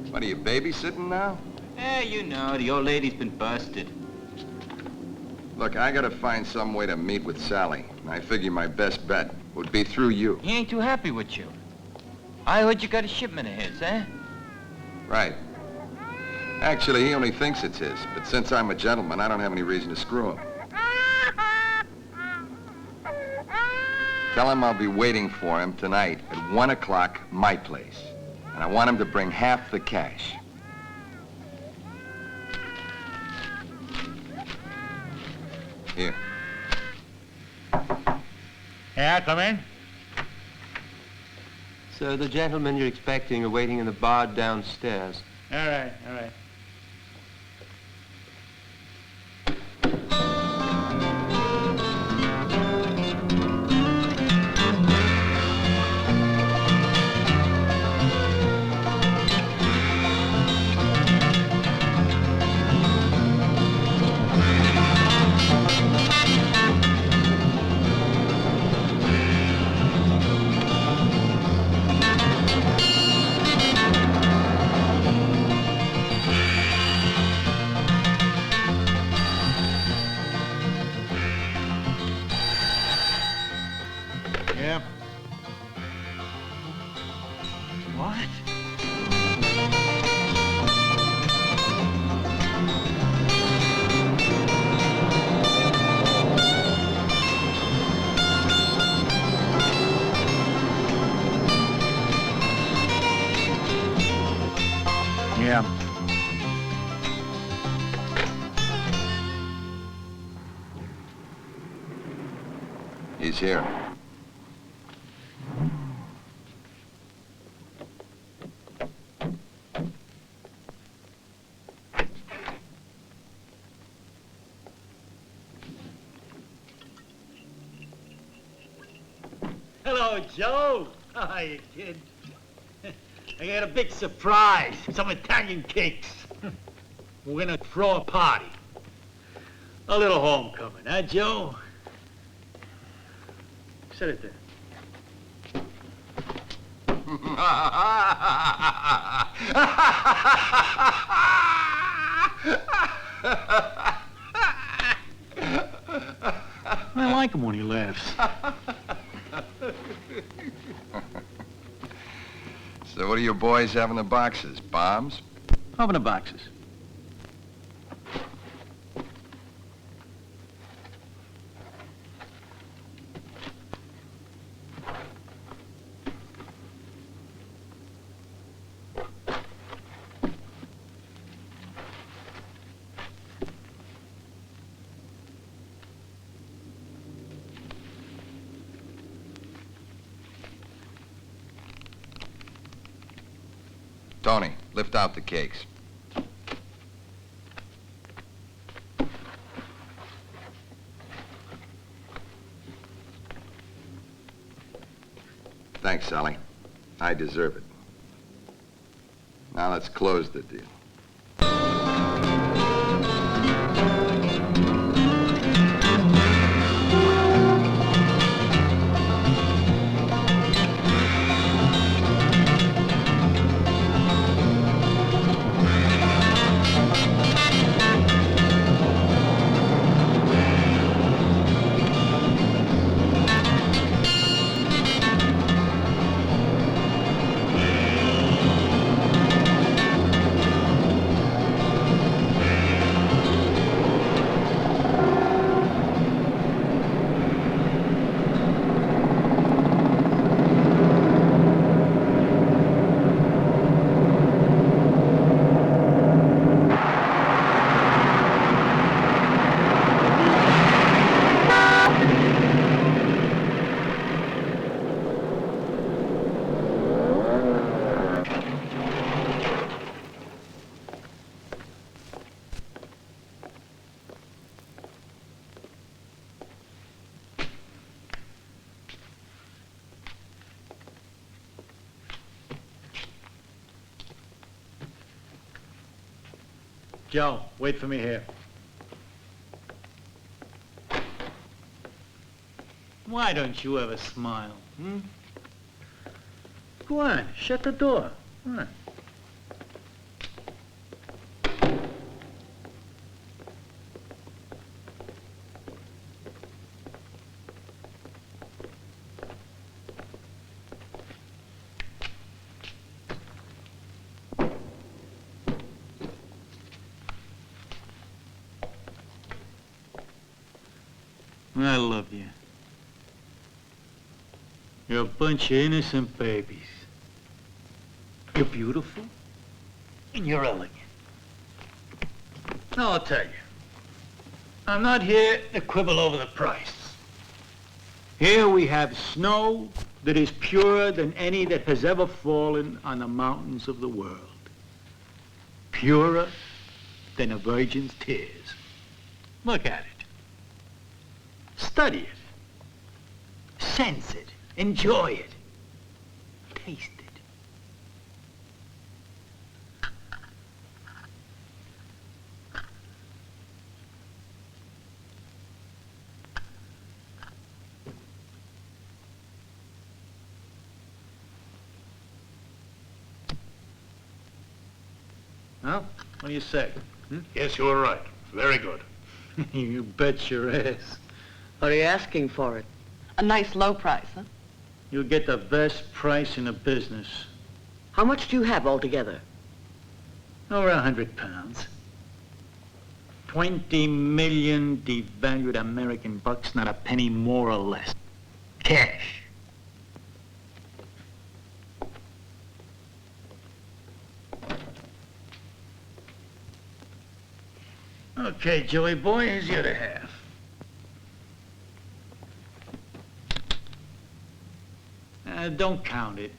What are you, babysitting now? You know, the old lady's been busted. Look, I gotta find some way to meet with Sally. I figure my best bet would be through you. He ain't too happy with you. I heard you got a shipment of his, eh? Right. Actually, he only thinks it's his, but since I'm a gentleman, I don't have any reason to screw him. Tell him I'll be waiting for him tonight at 1 o'clock, my place. And I want him to bring half the cash. Here. Yeah, come in. So the gentlemen you're expecting are waiting in the bar downstairs. All right, all right. Yeah. What? Yeah. He's here. Hello, Joe. How are you, kid? I got a big surprise. Some Italian cakes. We're gonna throw a party. A little homecoming, huh, Joe? Set it there. I like him when he laughs. So what do you boys have in the boxes? Bombs? Open the boxes. Tony, lift out the cakes. Thanks, Sally. I deserve it. Now let's close the deal. Joe, wait for me here. Why don't you ever smile, hmm? Go on, shut the door. Come on. I love you. You're a bunch of innocent babies. You're beautiful, and you're elegant. Now, I'll tell you. I'm not here to quibble over the price. Here we have snow that is purer than any that has ever fallen on the mountains of the world. Purer than a virgin's tears. Look at it. Study it. Sense it. Enjoy it. Taste it. Well, what do you say? Yes, you were right. Very good. You bet your ass. What are you asking for it? A nice low price, huh? You'll get the best price in the business. How much do you have altogether? Over 100 pounds. 20 million devalued American bucks, not a penny more or less. Cash. Okay, Joey boy, here's your other half. Don't count it.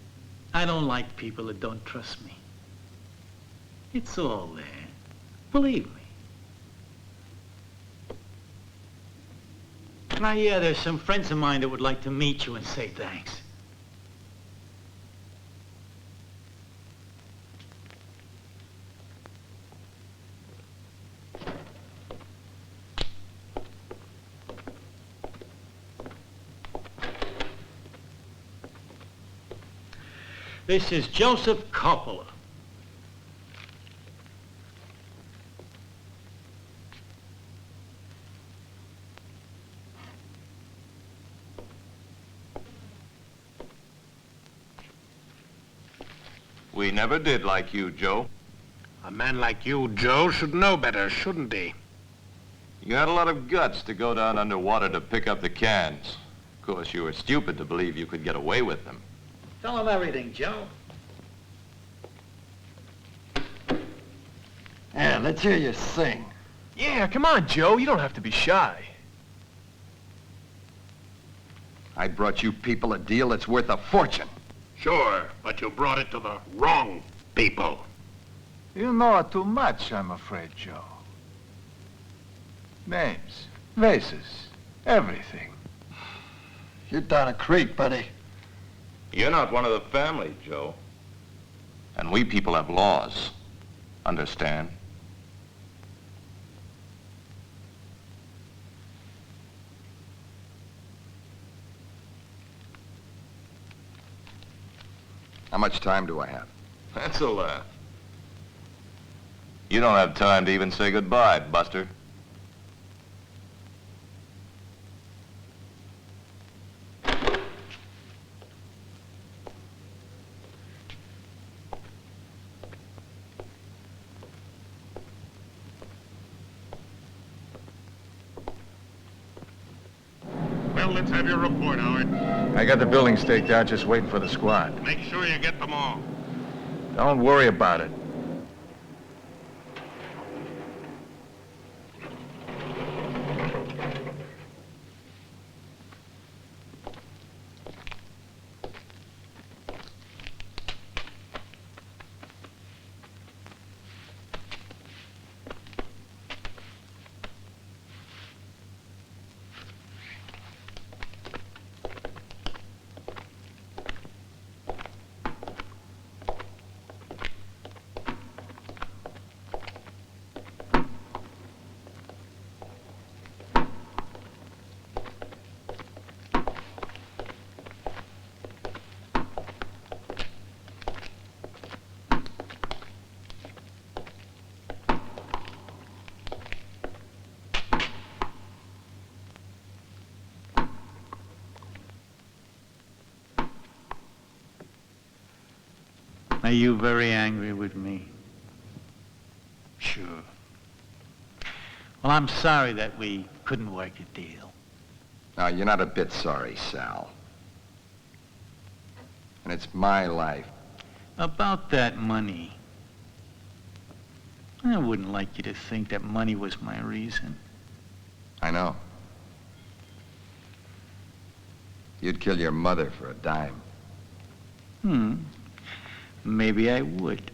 I don't like people that don't trust me. It's all there. Believe me. Now, yeah, there's some friends of mine that would like to meet you and say thanks. This is Joseph Coppola. We never did like you, Joe. A man like you, Joe, should know better, shouldn't he? You had a lot of guts to go down underwater to pick up the cans. Of course, you were stupid to believe you could get away with them. Tell him everything, Joe. Yeah, let's hear you sing. Yeah, come on, Joe. You don't have to be shy. I brought you people a deal that's worth a fortune. Sure, but you brought it to the wrong people. You know too much, I'm afraid, Joe. Names, faces, everything. You're down a creek, buddy. You're not one of the family, Joe. And we people have laws. Understand? How much time do I have? That's a laugh. You don't have time to even say goodbye, Buster. Well, let's have your report, Howard. I got the building staked out, just waiting for the squad. Make sure you get them all. Don't worry about it. Are you very angry with me? Sure. Well, I'm sorry that we couldn't work a deal. Now, you're not a bit sorry, Sal. And it's my life. About that money, I wouldn't like you to think that money was my reason. I know. You'd kill your mother for a dime. Maybe I would.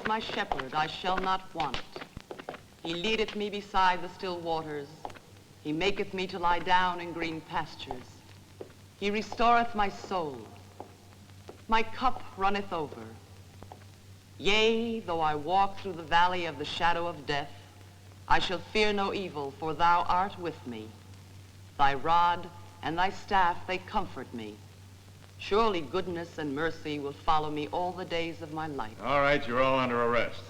My shepherd, I shall not want. He leadeth me beside the still waters. He maketh me to lie down in green pastures. He restoreth my soul. My cup runneth over. Yea, though I walk through the valley of the shadow of death, I shall fear no evil, for thou art with me. Thy rod and thy staff, they comfort me. Surely goodness and mercy will follow me all the days of my life. All right, you're all under arrest.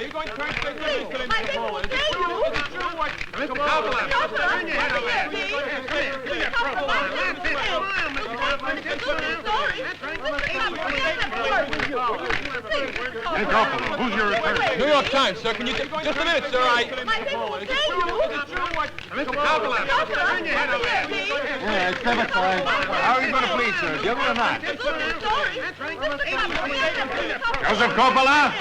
Are you going to turn straight to Sicily, Mr. Coppola? Is it true? Is it true what... Mr. Coppola! Turn your head over here! Hey, Coppola, who's your attorney? New York Times, sir. Can you... Just a minute, sir. Mr. Coppola! Turn your head over here! Yeah, it's never fine. How are you going to plead, sir? Give it or not? Joseph Coppola?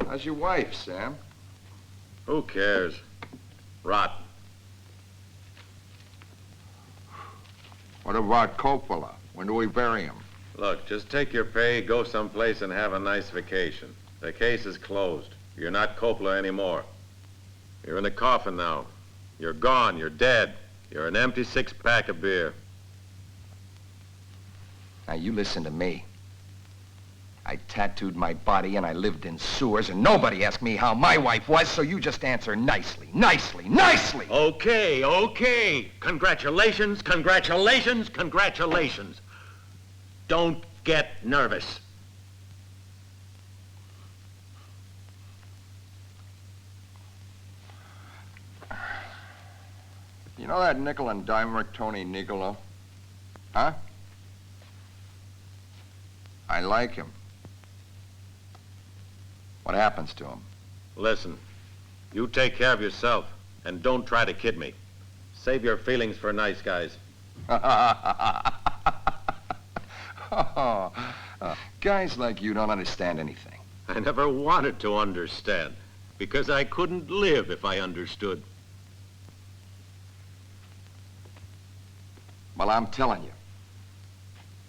How's your wife, Sam? Who cares? Rotten. What about Coppola? When do we bury him? Look, just take your pay, go someplace, and have a nice vacation. The case is closed. You're not Coppola anymore. You're in the coffin now. You're gone. You're dead. You're an empty six-pack of beer. Now, you listen to me. I tattooed my body and I lived in sewers and nobody asked me how my wife was, so you just answer nicely, nicely, nicely! Okay, okay. Congratulations, congratulations, congratulations. Don't get nervous. You know that nickel and dimer Tony Nicolo? Huh? I like him. What happens to him? Listen, you take care of yourself and don't try to kid me. Save your feelings for nice guys. Guys like you don't understand anything. I never wanted to understand because I couldn't live if I understood. Well, I'm telling you.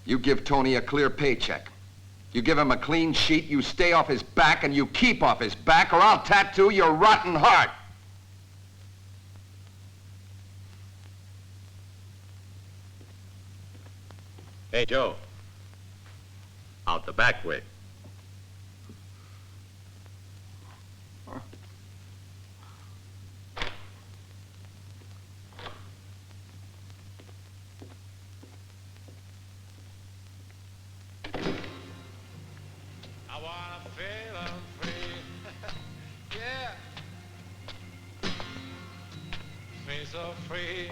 You give Tony a clear paycheck. You give him a clean sheet, you stay off his back, and you keep off his back, or I'll tattoo your rotten heart. Hey, Joe. Out the back way. So free.